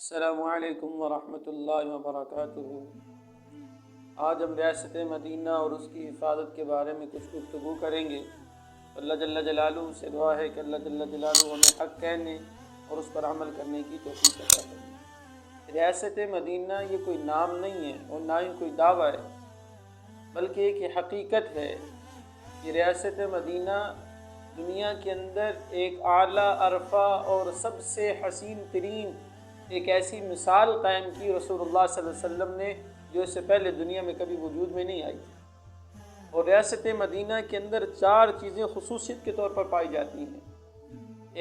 अस्सलामुअलैकुम वरहमतुल्लाहि वबरकातुहू। आज हम रियासत मदीना और उसकी हिफाजत के बारे में कुछ गुफ्तगू करेंगे। अल्लाह जल्ल जलालुहू से दुआ है कि अल्लाह जल्ल जलालुहू हमें हक़ कहने और उस पर अमल करने की तौफ़ीक़ अता फरमाए। रियासत मदीना ये कोई नाम नहीं है और ना ही कोई दावा है, बल्कि एक हकीकत है कि रियासत मदीना दुनिया के अंदर एक आला अरफ़ा और सबसे हसीन तरीन एक ऐसी मिसाल कायम की रसूलुल्लाह सल्लल्लाहु अलैहि वसल्लम ने, जो इससे पहले दुनिया में कभी वजूद में नहीं आई। और रियासत मदीना के अंदर चार चीज़ें खुसूसियत के तौर पर पाई जाती हैं।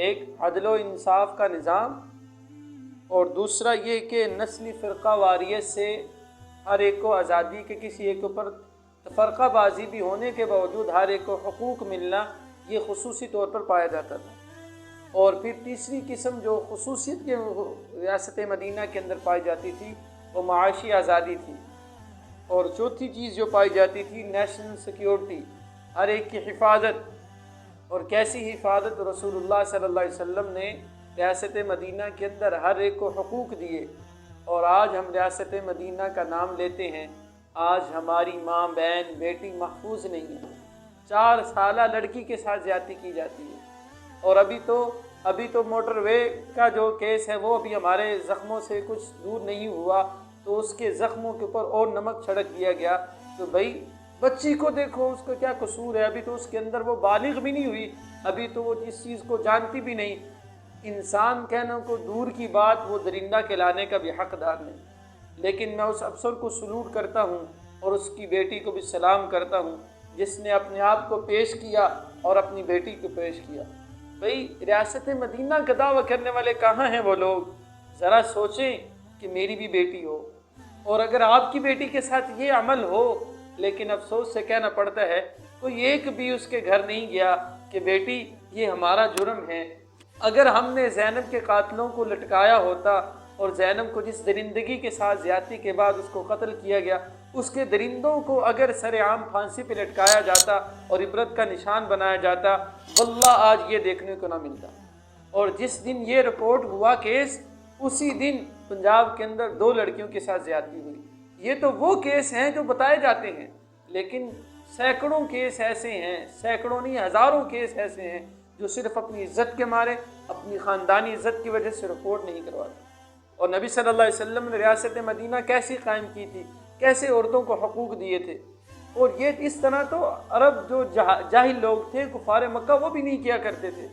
एक अदल व इंसाफ का निज़ाम, और दूसरा ये कि नस्ली फ़िरका वारियत से हर एक को आज़ादी के किसी एक ऊपर फ़र्क़ाबाज़ी भी होने के बावजूद हर एक को हुकूक मिलना, ये खुसूसी तौर पर पाया जाता था। और फिर तीसरी किस्म जो खुसूसियत के रियासत मदीना के अंदर पाई जाती थी वो माशी आज़ादी थी। और चौथी चीज़ जो पाई जाती थी नेशनल सिक्योरिटी, हर एक की हिफाजत। और कैसी हिफाजत रसूलुल्लाह सल्लल्लाहु अलैहि वसल्लम ने रियासत मदीना के अंदर हर एक को हुकूक दिए। और आज हम रियासत मदीना का नाम लेते हैं, आज हमारी माँ बहन बेटी महफूज नहीं है। 4 साला लड़की के साथ ज़्यादती की जाती है। और अभी तो मोटरवे का जो केस है वो अभी हमारे ज़ख्मों से कुछ दूर नहीं हुआ, तो उसके ज़ख्मों के ऊपर और नमक छिड़क दिया गया। तो भाई बच्ची को देखो, उसका क्या कसूर है? अभी तो उसके अंदर वो बालिग भी नहीं हुई, अभी तो वो इस चीज़ को जानती भी नहीं। इंसान कहने को दूर की बात, वो दरिंदा कहलाने का भी हकदार नहीं। लेकिन मैं उस अफसर को सलूट करता हूँ और उसकी बेटी को भी सलाम करता हूँ, जिसने अपने आप को पेश किया और अपनी बेटी को पेश किया। भाई रियासत मदीना का दावा करने वाले कहाँ हैं वो लोग? ज़रा सोचें कि मेरी भी बेटी हो, और अगर आपकी बेटी के साथ ये अमल हो। लेकिन अफसोस से कहना पड़ता है, कोई एक भी उसके घर नहीं गया कि बेटी ये हमारा जुर्म है। अगर हमने ज़ैनब के कातलों को लटकाया होता और ज़ैनब को जिस दरिंदगी के साथ ज़्यादती के बाद उसको कत्ल किया गया, उसके दरिंदों को अगर सरेआम फांसी पे लटकाया जाता और इबरत का निशान बनाया जाता, वल्लाह आज ये देखने को ना मिलता। और जिस दिन ये रिपोर्ट हुआ केस, उसी दिन पंजाब के अंदर 2 लड़कियों के साथ ज़्यादती हुई। ये तो वो केस हैं जो बताए जाते हैं, लेकिन सैकड़ों केस ऐसे हैं, सैकड़ों नहीं हज़ारों केस ऐसे हैं जो सिर्फ अपनी इज़्ज़त के मारे, अपनी ख़ानदानी इज़्ज़त की वजह से रिपोर्ट नहीं करवाते। और नबी सल्लल्लाहु अलैहि वसल्लम ने रियासत मदीना कैसी कायम की थी, कैसे औरतों को हकूक़ दिए थे। और ये इस तरह तो अरब जो जाहिल लोग थे, कुफार मक्का, वो भी नहीं किया करते थे।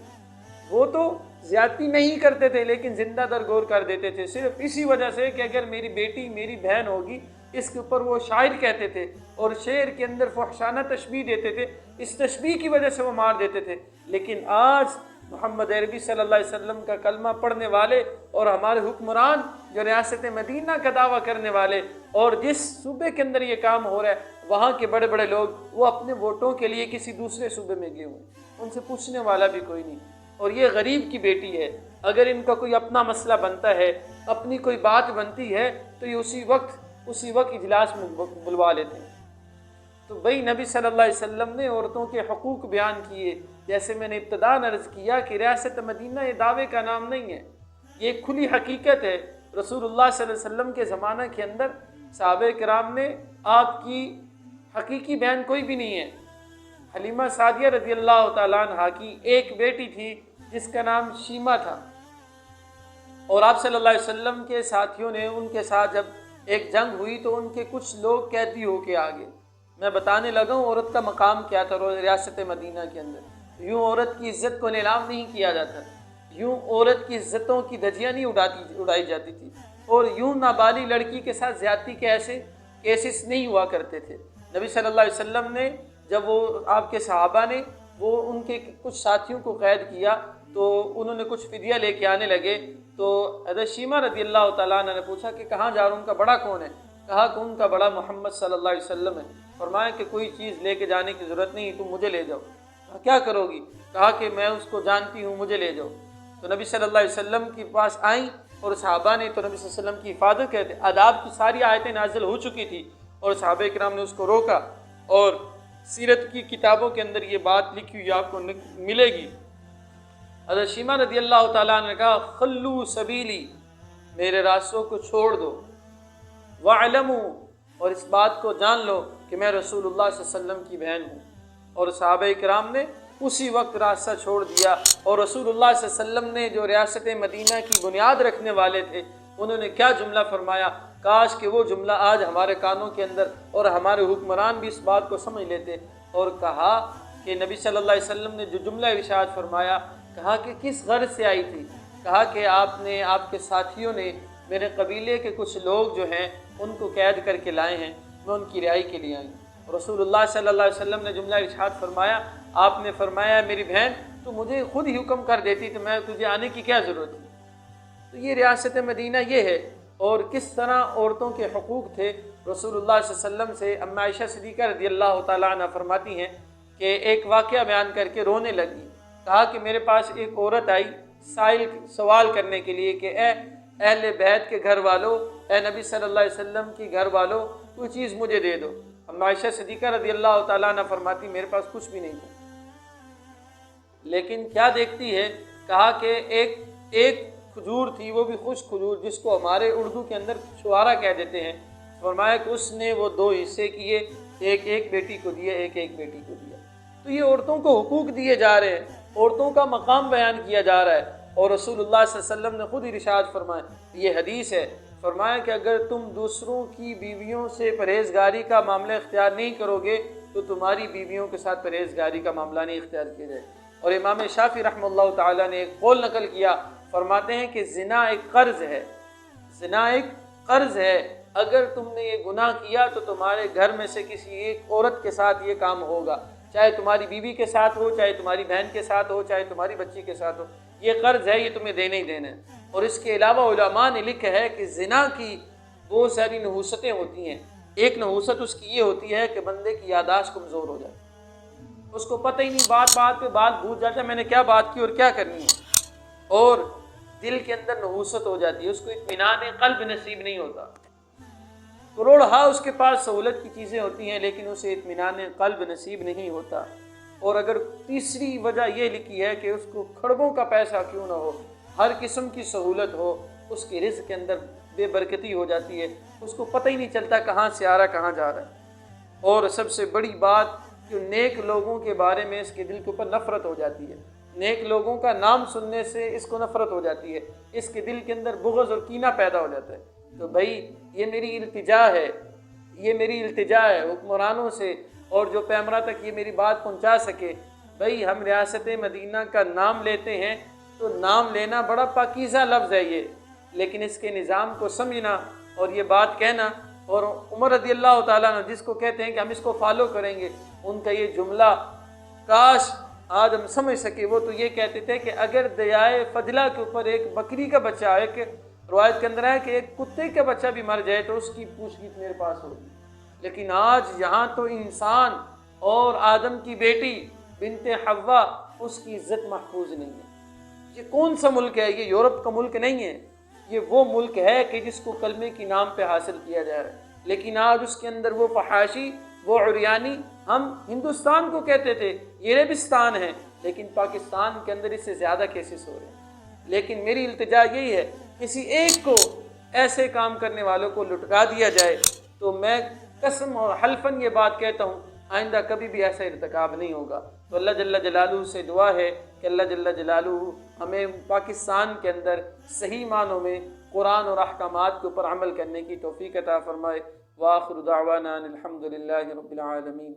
वो तो ज़्यादती नहीं करते थे, लेकिन ज़िंदा दरगोर कर देते थे, सिर्फ इसी वजह से कि अगर मेरी बेटी मेरी बहन होगी। इसके ऊपर वो शायर कहते थे और शेर के अंदर फहशाना तशबीह देते थे, इस तशबीह की वजह से वो मार देते थे। लेकिन आज मोहम्मद अरबी सल्लल्लाहु अलैहि वसल्लम का कलमा पढ़ने वाले और हमारे हुक्मरान जो रियासत मदीना का दावा करने वाले, और जिस सूबे के अंदर ये काम हो रहा है, वहाँ के बड़े बड़े लोग वो अपने वोटों के लिए किसी दूसरे सूबे में गए हुए, उनसे पूछने वाला भी कोई नहीं। और ये गरीब की बेटी है, अगर इनका कोई अपना मसला बनता है, अपनी कोई बात बनती है, तो ये उसी वक्त इजलास में बुलवा लेते हैं। तो भाई नबी सल्लल्लाहु अलैहि वसल्लम ने औरतों के हकूक़ बयान किए। जैसे मैंने इब्तिदान अर्ज़ किया कि रियासत मदीना ये दावे का नाम नहीं है, ये खुली हकीकत है। रसूलुल्लाह सल्लल्लाहु अलैहि वसल्लम के ज़माना के अंदर सहाबे किराम में आपकी हकीकी बहन कोई भी नहीं है। हलीमा सादिया रज़ियल्लाहु तआला अन्हा की एक बेटी थी जिसका नाम शीमा था, और आप सल्लल्लाहु अलैहि वसल्लम के साथियों ने उनके साथ जब एक जंग हुई तो उनके कुछ लोग कैदी होके आ गए। मैं बताने लगा हूँ औरत का मकाम क्या था रियासत मदीना के अंदर। यूँ औरत की इज़्ज़त को नीलाम नहीं किया जाता, यूँ औरत की इज़्ज़तों की धज्जियाँ नहीं उड़ाई जाती थी, और यूँ नाबालिग लड़की के साथ ज़्यादती के ऐसे केसेस नहीं हुआ करते थे। नबी सल्लल्लाहु अलैहि वसल्लम ने जब वो आपके सहाबा ने वो उनके कुछ साथियों को कैद किया, तो उन्होंने कुछ फिदिया लेके आने लगे। तो हज़रत शीमा रज़ियल्लाहु तआला अन्हा ने पूछा कि कहाँ जा रहा हूँ, उनका बड़ा कौन है? कहा कि उनका बड़ा मोहम्मद सल्लल्लाहु अलैहि वसल्लम है। फरमाया कि कोई चीज़ लेके जाने की ज़रूरत नहीं, तुम मुझे ले जाओ। क्या करोगी? कहा कि मैं उसको जानती हूँ, मुझे ले जाओ। तो नबी सल्लल्लाहु अलैहि वसल्लम के पास आई और सहाबा ने तो नबी सल्लल्लाहु अलैहि वसल्लम की हिफाजत करते, आदाब की सारी आयतें नाजिल हो चुकी थी, और सहाबा किराम ने उसको रोका। और सीरत की किताबों के अंदर ये बात लिखी हुई आपको मिलेगी। हज़रत शीमा रज़ियल्लाहु तआला अन्हा ने कहा, खल्लू सबीली, मेरे रास्तों को छोड़ दो। वअलमू, और इस बात को जान लो कि मैं रसूलुल्लाह सल्लल्लाहु अलैहि वसल्लम की बहन हूँ। और सहाबा किराम ने उसी वक्त रास्ता छोड़ दिया और रसूलुल्लाह सल्लल्लाहु अलैहि वसल्लम ने, जो रियासत मदीना की बुनियाद रखने वाले थे, उन्होंने क्या जुमला फरमाया। काश कि वो जुमला आज हमारे कानों के अंदर और हमारे हुक्मरान भी इस बात को समझ लेते। और कहा कि नबी सल्लल्लाहु अलैहि वसल्लम ने जो जुमला इरशाद फरमाया, कहा कि किस गर्ज से आई थी। कहा कि आपने, आपके साथियों ने मेरे कबीले के कुछ लोग जो हैं उनको कैद करके लाए हैं, मैं उनकी रिहाई के लिए आई। रसूलुल्लाह सल्लल्लाहु अलैहि वसल्लम ने जुमला इरशाद फरमाया, आपने फरमाया मेरी बहन तो मुझे खुद ही हुक्म कर देती तो मैं तुझे आने की क्या ज़रूरत थी। तो ये रियासत मदीना ये है। और किस तरह औरतों के हुकूक थे रसूलुल्लाह सल्लल्लाहु अलैहि वसल्लम से। अम्मा आयशा सिद्दीक़ा रज़ियल्लाहु ताला अन्हा फरमाती हैं कि एक वाक़या बयान करके रोने लगी। कहा कि मेरे पास एक औरत आई सवाल करने के लिए कि ए अहले बैत के घर वालों, ए नबी सल्लल्लाहु अलैहि वसल्लम की घर वालों, कोई चीज़ मुझे दे दो। अम्मा आयशा सिद्दीक़ा रज़ियल्लाहु ताला अन्हा फरमाती मेरे पास कुछ भी नहीं था, लेकिन क्या देखती है। कहा कि एक खजूर थी, वो भी खुश खजूर, जिसको हमारे उर्दू के अंदर छुआरा कह देते हैं। फरमाया कि उसने वो दो हिस्से किए, एक एक बेटी को दिया, एक एक बेटी को दिया। तो ये औरतों को हुकूक दिए जा रहे हैं, औरतों का मकाम बयान किया जा रहा है। और रसूलुल्लाह सल्लल्लाहु अलैहि वसल्लम ने खुद इरशाद फरमाया, ये हदीस है, फरमाया कि अगर तुम दूसरों की बीवियों से परहेज़गारी का मामला इख्तियार नहीं करोगे तो तुम्हारी बीवियों के साथ परहेज़गारी का मामला नहीं इख्तियार किया जाए। और इमाम शाफी रहमतुल्लाह ताला ने एक कौल नकल किया, फरमाते हैं कि ज़िना एक कर्ज़ है, ज़िना एक कर्ज़ है। अगर तुमने ये गुनाह किया तो तुम्हारे घर में से किसी एक औरत के साथ ये काम होगा, चाहे तुम्हारी बीवी के साथ हो, चाहे तुम्हारी बहन के साथ हो, चाहे तुम्हारी बच्ची के साथ हो। ये कर्ज़ है, ये तुम्हें देने ही देना है। और इसके अलावा उलमा ने लिखा है कि ज़िना की बहुत सारी नहूसतें होती हैं। एक नहूसत उसकी ये होती है कि बंदे की यादाश्त कमज़ोर हो जाए, उसको पता ही नहीं, बात बात पे बात भूल जाता है मैंने क्या बात की और क्या करनी है। और दिल के अंदर नहूसत हो जाती है, उसको इत्मीनान क़ल्ब नसीब नहीं होता। करोड़ हाँ उसके पास सहूलत की चीज़ें होती हैं, लेकिन उसे इत्मीनान क़ल्ब नसीब नहीं होता। और अगर तीसरी वजह ये लिखी है कि उसको खरबों का पैसा क्यों ना हो, हर किस्म की सहूलत हो, उसके रिज़्क़ के अंदर बेबरकती हो जाती है, उसको पता ही नहीं चलता कहाँ से आ रहा कहाँ जा रहा है। और सबसे बड़ी बात कि नेक लोगों के बारे में इसके दिल के ऊपर नफ़रत हो जाती है, नेक लोगों का नाम सुनने से इसको नफ़रत हो जाती है, इसके दिल के अंदर बुग़्ज़ और कीना पैदा हो जाता है। तो भाई ये मेरी इल्तिजा है, ये मेरी इल्तिजा है हुक्मरानों से, और जो पैमरा तक ये मेरी बात पहुंचा सके। भाई हम रियासत मदीना का नाम लेते हैं तो नाम लेना बड़ा पाकीज़ा लफ्ज़ है ये, लेकिन इसके निज़ाम को समझना और ये बात कहना। और उमर रज़ियल्लाहु ताला अन्हु जिसको कहते हैं कि हम इसको फॉलो करेंगे, उनका ये जुमला काश आज हम समझ सके। वो तो ये कहते थे कि अगर दयाए फजला के ऊपर एक बकरी का बच्चा, एक रवायत के अंदर है कि एक कुत्ते का बच्चा भी मर जाए तो उसकी पूछगिछ मेरे पास होगी, लेकिन आज यहाँ तो इंसान और आदम की बेटी बिनते हव्वा, उसकी इज्जत महफूज नहीं है। ये कौन सा मुल्क है? ये यूरोप का मुल्क नहीं है, ये वो मुल्क है कि जिसको कलमे की नाम पे हासिल किया जा रहा है, लेकिन आज उसके अंदर वो फहाशी, वो उरियानी। हम हिंदुस्तान को कहते थे ये रेगिस्तान है, लेकिन पाकिस्तान के अंदर इससे ज़्यादा केसेस हो रहे हैं। लेकिन मेरी इल्तिजा यही है, किसी एक को ऐसे काम करने वालों को लुटका दिया जाए तो मैं कसम और हल्फन ये बात कहता हूँ आइंदा कभी भी ऐसा इर्तिकाब नहीं होगा। तो अल्लाह जल्ला जलालू से दुआ है कि अल्लाह जल्ला जलालू हमें पाकिस्तान के अंदर सही मानों में कुरान और अहकामात के ऊपर अमल करने की तौफीक अता फरमाए। व आखिरु दावाना अनिल हम्दुलिल्लाहि रब्बिल आलमीन।